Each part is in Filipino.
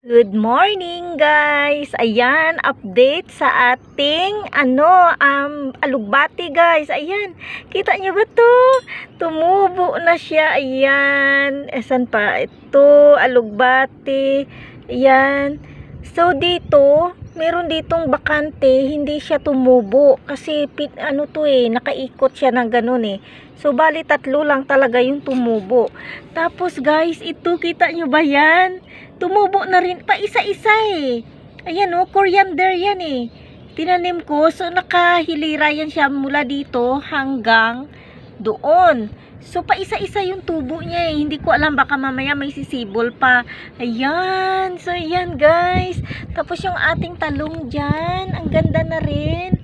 Good morning guys. Ayan, update sa ating alugbati guys. Ayan. Kita niyo ba 'to? Tumubo na siya. Ayan. Saan pa? Ito, alugbati. Ayan. So dito, meron ditong bakante, hindi siya tumubo kasi nakaikot siya ng ganun eh. So bali tatlo lang talaga yung tumubo. Tapos guys, ito kita nyo ba yan? Tumubo na rin pa isa-isa eh. Ayan oh, coriander yan eh. Tinanim ko, so nakahilira yan siya mula dito hanggang doon. So pa isa-isa yung tubo niya eh. Hindi ko alam, baka mamaya may sisibol pa. Ayan. So ayan guys. Tapos yung ating talong dyan, ang ganda na rin.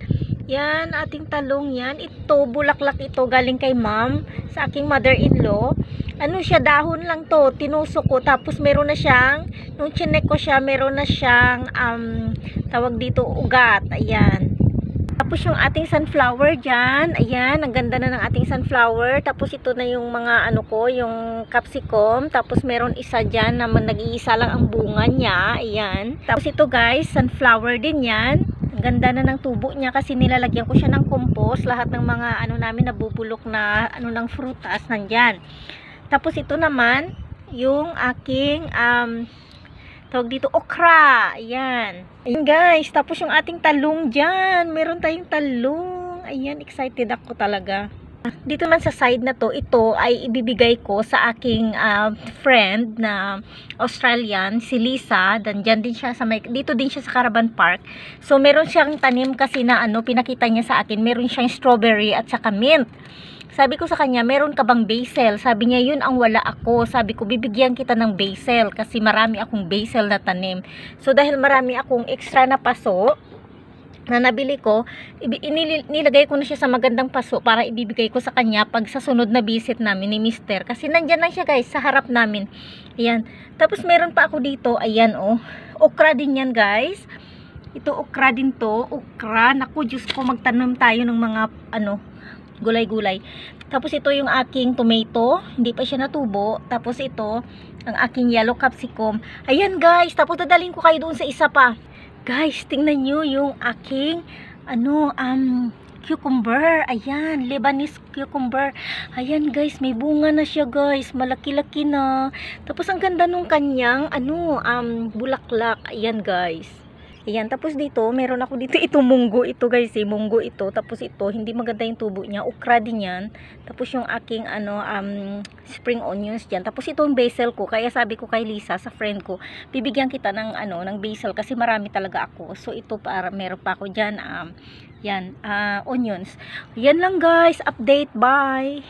Yan, ating talong yan. Ito, bulaklak ito, galing kay ma'am, sa aking mother-in-law. Ano siya, dahon lang to, tinusok ko. Tapos meron na siyang, nung chinek ko siya, meron na siyang, tawag dito, ugat. Ayan. Tapos yung ating sunflower dyan, ayan, ang ganda na ng ating sunflower. Tapos ito na yung mga yung capsicum. Tapos meron isa dyan na nag-iisa lang ang bunga niya, ayan. Tapos ito guys, sunflower din yan. Ang ganda na ng tubo niya kasi nilalagyan ko siya ng compost. Lahat ng mga namin nabubulok na ng frutas nandyan. Tapos ito naman, yung aking, tawag dito, okra. Ayan. Ayan guys. Tapos yung ating talong dyan. Meron tayong talong. Ayan, excited ako talaga. Dito man sa side na to, ito ay ibibigay ko sa aking friend na Australian, si Lisa. Dyan din siya dito din siya sa Caravan Park. So meron siyang tanim kasi na pinakita niya sa akin. Meron siyang strawberry at saka mint. Sabi ko sa kanya, meron ka bang basil? Sabi niya, yun ang wala ako. Sabi ko, bibigyan kita ng basil kasi marami akong basil na tanim. So dahil marami akong extra na paso na nabili ko, nilagay ko na siya sa magandang paso para ibibigay ko sa kanya pag sa sunod na visit namin ni Mister. Kasi nandyan lang siya guys, sa harap namin. Ayan. Tapos meron pa ako dito, ayan oh. Okra din yan guys. Ito okra din to. Okra. Naku, Diyos ko, magtanim tayo ng mga gulay-gulay. Tapos ito yung aking tomato. Hindi pa siya natubo. Tapos ito, ang aking yellow capsicum. Ayan guys. Tapos dadalhin ko kayo doon sa isa pa. Guys, tingnan nyo yung aking cucumber. Ayan, Lebanese cucumber. Ayan guys, may bunga na siya guys. Malaki-laki na. Tapos ang ganda nung kanyang bulaklak. Ayan guys. Ayan, tapos dito, meron ako dito itong munggo ito guys munggo ito. Tapos ito, hindi maganda yung tubo niya. Okra din yan. Tapos yung aking spring onions dyan. Tapos itong basil ko. Kaya sabi ko kay Lisa, sa friend ko, bibigyan kita ng ng basil kasi marami talaga ako. So ito para meron pa ako dyan onions. Yan lang guys, update, bye.